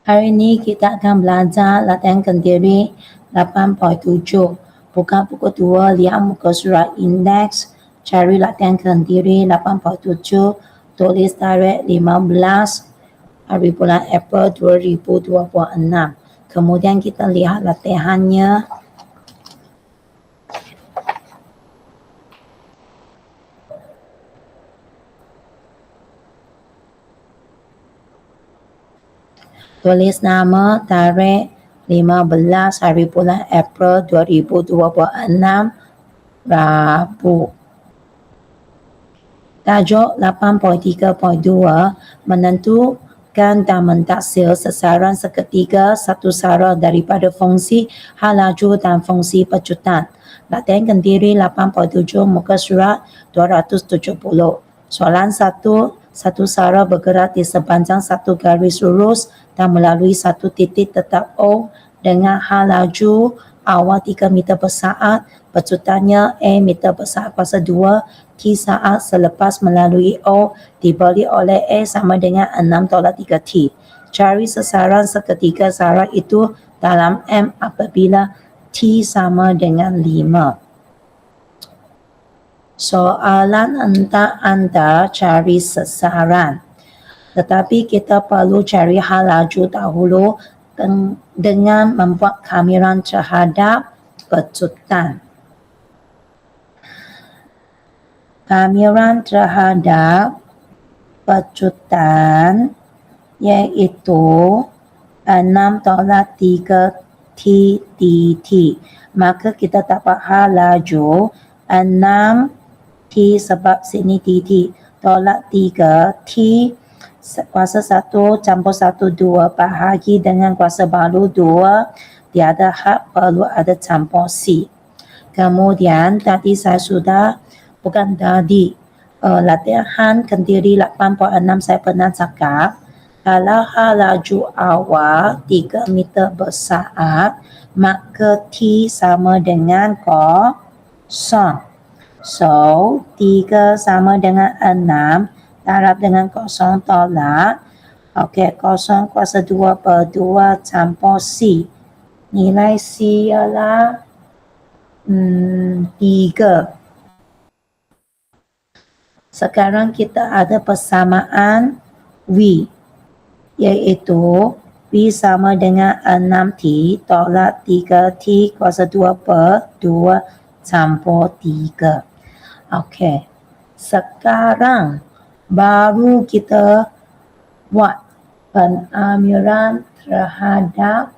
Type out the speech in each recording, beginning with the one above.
Hari ini kita akan belajar latihan kendiri 8.7. Buka buku 2, lihat muka surat indeks, cari latihan kendiri 8.7, tulis tarikh 15 hari bulan April 2026. Kemudian kita lihat latihannya. Tulis nama, tarikh 15 hari bulan April 2026, Rabu. Tajuk 8.3.2, menentukan dan mentaksir sasaran seketika satu sara daripada fungsi hal laju dan fungsi pecutan. Latihan kendiri 8.7, muka surat 270. Soalan 1, satu sara bergerak di sepanjang satu garis lurus dan melalui satu titik tetap O dengan hal laju awal 3 meter per saat, pecutannya A meter per saat kuasa 2, T saat selepas melalui O diberi oleh A sama dengan 6/3T. Cari sasaran seketika sara itu dalam M apabila T sama dengan 5. Soalan hendak anda cari sasaran, tetapi kita perlu cari hal laju dahulu dengan membuat kamiran terhadap pecutan. Kamiran terhadap pecutan iaitu 6/3T dt. Maka kita dapat hal laju 6T sebab sini dt tolak 3T kuasa 1 campur 1 2 bahagi dengan kuasa baru 2, tiada had perlu ada campur C. Kemudian tadi saya sudah latihan kendiri 8.6 saya pernah cakap, kalau hal laju awal 3 meter per saat, maka T sama dengan 0. So 3 sama dengan 6, darab dengan 0 tolak. Okey, 0 kuasa 2/2 campur C. Nilai C ialah 3. Sekarang kita ada persamaan V, iaitu V sama dengan 6T tolak 3T kuasa 2/2 campur 3. Okey, sekarang baru kita buat pengamiran terhadap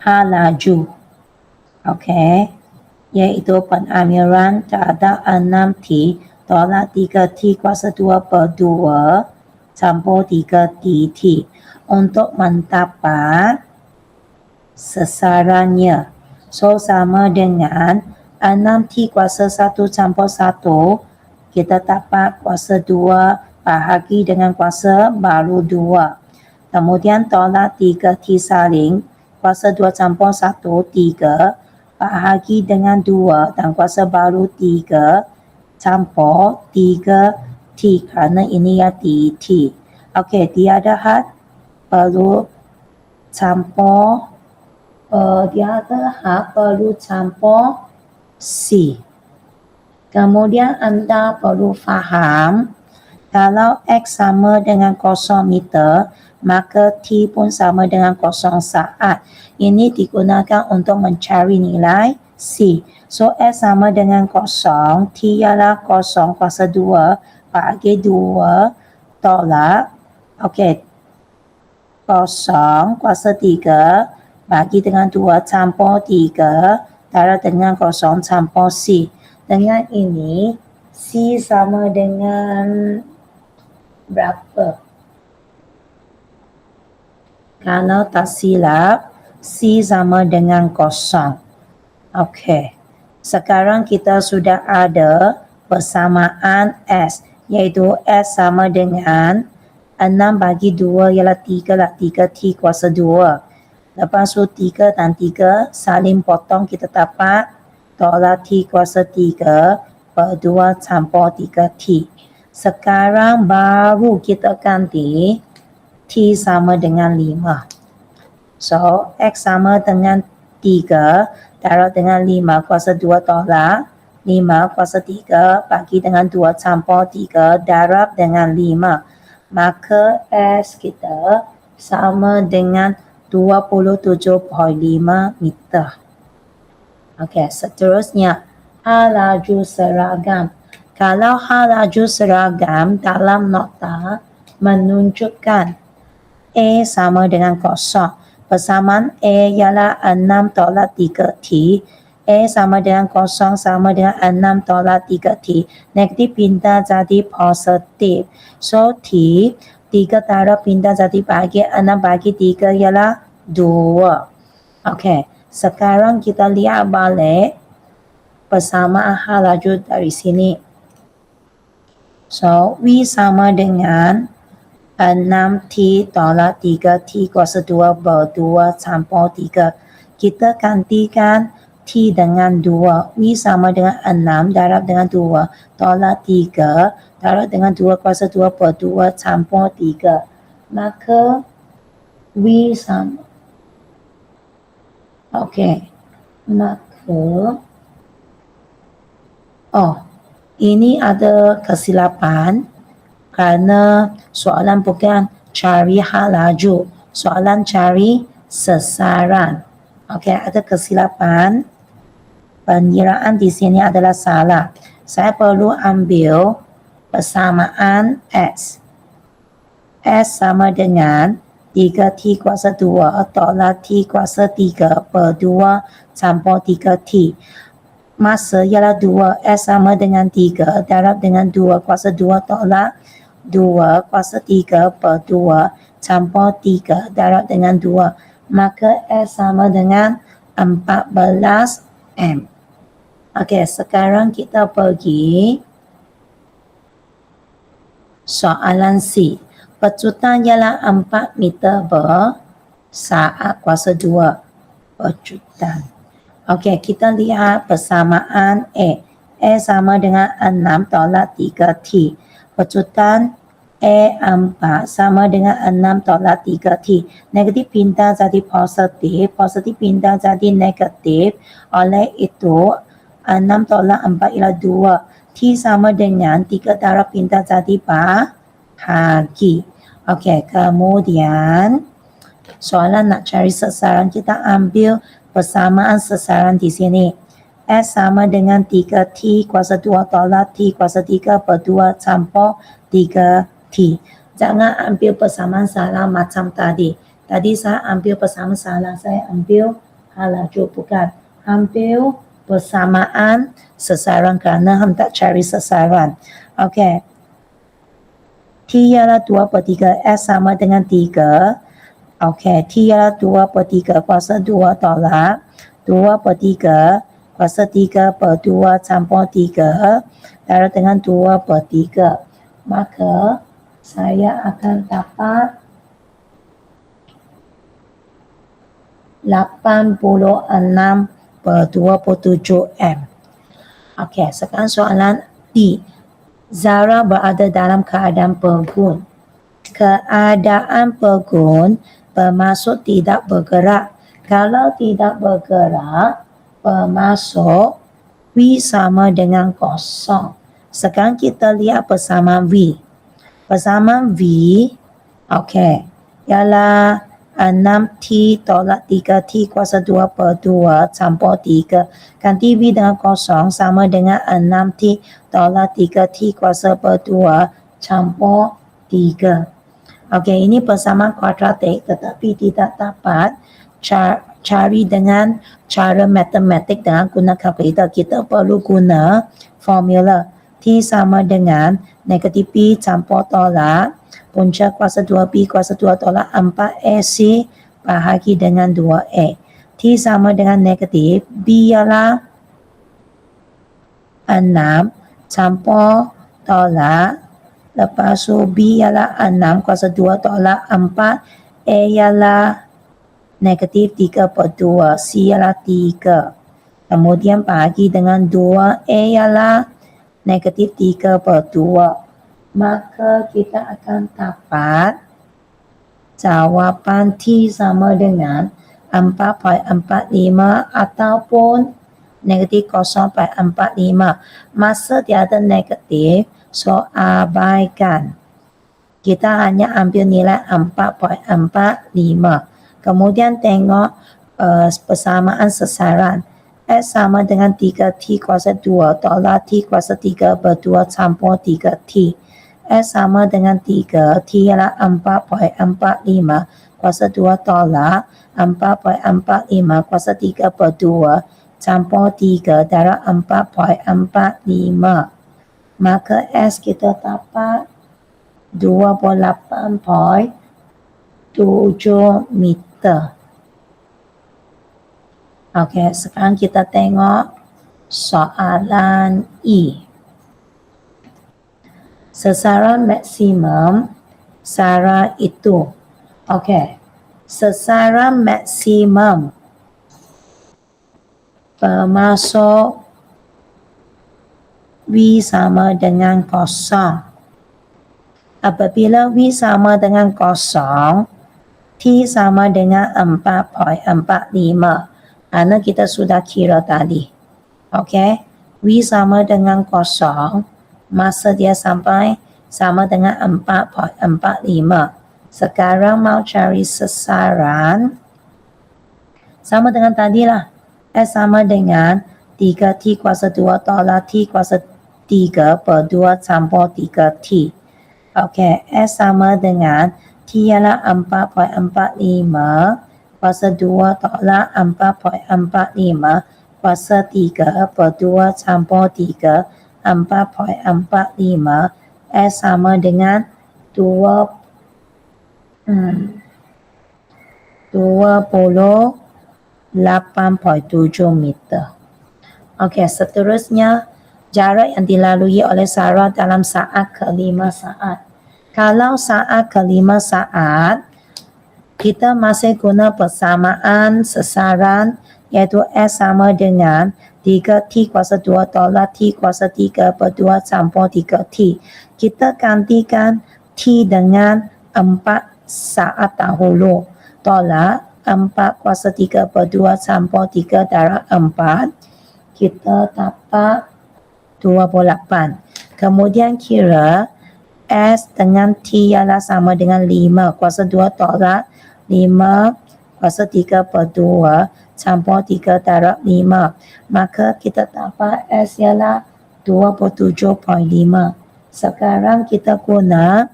hal laju. Okey, iaitu pengamiran terhadap 6T tolak 3T kuasa 2/2 campur 3 dt untuk mendapat sasarannya. So sama dengan 6T kuasa 1 campur 1, kita dapat kuasa 2 bahagi dengan kuasa baru 2. Kemudian tolak 3T saling, kuasa 2 campur 1, 3, bahagi dengan 2 dan kuasa baru 3 campur 3T kerana ini ya dt. Okey, tiada had perlu campur C. Kemudian anda perlu faham, kalau X sama dengan 0 meter, maka T pun sama dengan 0 saat. Ini digunakan untuk mencari nilai C. So S sama dengan 0, T ialah 0 kuasa 2 bagi 2 tolak. Okey, 0 kuasa 3 bagi dengan 2 campur 3 darab dengan 0 campur C. Dengan ini C sama dengan berapa? Kalau tak silap, C sama dengan 0. Okey, sekarang kita sudah ada persamaan S, iaitu S sama dengan 6 bagi 2 ialah 3 lah, 3T kuasa 2. Lepas tu 3 dan 3 saling potong, kita dapat tolak T kuasa 3/2 campur 3T. Sekarang baru kita ganti T sama dengan 5. So, X sama dengan 3 darab dengan 5 kuasa 2 tolak 5 kuasa 3 bagi dengan 2 campur 3 darab dengan 5. Maka S kita sama dengan 27.5 meter. Okey, seterusnya H laju seragam. Kalau H laju seragam dalam nota menunjukkan A sama dengan kosong. Persamaan A ialah 6 tolak 3T. A sama dengan kosong sama dengan 6 tolak 3T. Negatif pindah jadi positif. So T 3 darab pindah jadi bagi 6 bagi 3 ialah 2. Okey, sekarang kita lihat balik persamaan H laju dari sini. So V sama dengan 6T tolak 3T kuasa 2 berdua campur 3. Kita gantikan T dengan 2. V sama dengan 6 darab dengan 2 tolak 3 darab dengan 2 kuasa 2 berdua campur 3. Maka V sama. Okey. Maka ini ada kesilapan kerana soalan bukan cari H laju, soalan cari sasaran. Okey, ada kesilapan. Pengiraan di sini adalah salah. Saya perlu ambil persamaan S. S sama dengan 3T kuasa 2 tolak T kuasa 3 per 2 campur 3T. Masa ialah 2, S sama dengan 3 darab dengan 2 kuasa 2 tolak 2 kuasa 3 per 2 campur 3 darab dengan 2. Maka S sama dengan 14 M. Okey, sekarang kita pergi soalan C. Pecutan ialah 4 meter bersaat kuasa 2 pecutan. Okey, kita lihat persamaan A. A sama dengan 6 tolak 3T. Pecutan A4 sama dengan 6 tolak 3T. Negatif pindah jadi positif. Positif pindah jadi negatif. Oleh itu, 6 tolak 4 ialah 2. T sama dengan 3 darab pindah jadi bahagi. Okey, kemudian soalan nak cari sasaran, kita ambil persamaan sasaran di sini. S sama dengan 3T kuasa 2 tolak T kuasa 3 per 2 campur 3T. Jangan ambil persamaan salah macam tadi. Tadi saya ambil persamaan salah, saya ambil H laju, bukan. Ambil persamaan sasaran kerana hendak cari sasaran. Okey. T ialah 2 per 3, S sama dengan 3. Okey, T ialah 2 per 3 kuasa 2 tolak 2 per 3 kuasa 3 per 2 campur 3 darab dengan 2 per 3. Maka saya akan dapat 86 per 27 M. Okey, sekarang soalan D. Zara berada dalam keadaan pergun. Keadaan pergun bermaksud tidak bergerak. Kalau tidak bergerak, bermaksud V sama dengan kosong. Sekarang kita lihat persamaan V. Persamaan V, okey, ialah 6T tolak 3T kuasa 2 per 2 campur 3. Ganti V dengan kosong sama dengan 6T tolak 3T kuasa per 2 campur 3. Okey, ini persamaan kuadratik tetapi tidak dapat cari dengan cara matematik dengan guna kalkulator. Kita perlu guna formula. T sama dengan negatif P campur tolak punca kuasa 2B kuasa 2 tolak 4AC bahagi dengan 2A. T sama dengan negatif, B ialah 6 campur tolak, lepas tu B ialah 6 kuasa 2 tolak 4, A ialah negatif 3 per 2, C ialah 3. Kemudian bahagi dengan 2, A ialah negatif 3 per 2. Maka kita akan dapat jawapan T sama dengan 4.45 ataupun negatif 0.45. Masa tiada negatif, so abaikan. Kita hanya ambil nilai 4.45. Kemudian tengok persamaan sasaran. S sama dengan 3T kuasa 2 tolak T kuasa 3 berdua campur 3T. S sama dengan 3, T ialah 4.45 kuasa 2 tolak 4.45 kuasa 3 berdua campur 3 darab 4.45. Maka S kita dapat 28.7 meter. Okey, sekarang kita tengok soalan E. Sasaran maksimum SARA itu. Okey, sasaran maksimum bermasuk V sama dengan 0. Apabila V sama dengan 0, T sama dengan 4.45. Kerana kita sudah kira tadi. Okey, V sama dengan 0, masa dia sampai sama dengan 4.45. Sekarang mau cari sasaran, sama dengan tadilah. S sama dengan 3T kuasa 2 tolak T kuasa 3 berdua campur 3T. Okey, S sama dengan T ialah 4.45 kuasa 2 tolak 4.45 kuasa 3 berdua campur 3, 4.45. S sama dengan 28.7 meter. Okey, seterusnya jarak yang dilalui oleh SARA dalam saat ke-5 saat. Kalau saat ke-5 saat, kita masih guna persamaan sasaran iaitu S sama dengan 3T kuasa 2 tolak T kuasa 3 berdua campur 3T. Kita gantikan T dengan 4 saat dahulu. Tolak 4 kuasa 3 berdua campur 3 darab 4. Kita dapat 28. Kemudian kira S dengan T ialah sama dengan 5 kuasa 2 tolak 5 kuasa 3 berdua campur 3 darab 5. Maka kita dapat S ialah 27.5. Sekarang kita guna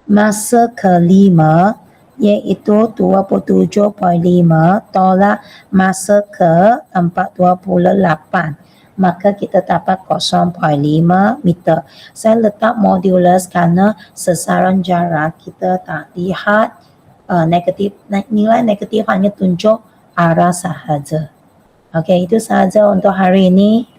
masa ke-5 iaitu 27.5 tolak masa ke-428. Maka kita dapat 0.5 meter. Saya letak modulus kerana sasaran jarak kita tak lihat negatif, nilai negatif hanya tunjuk arah sahaja. Okey, itu sahaja untuk hari ini.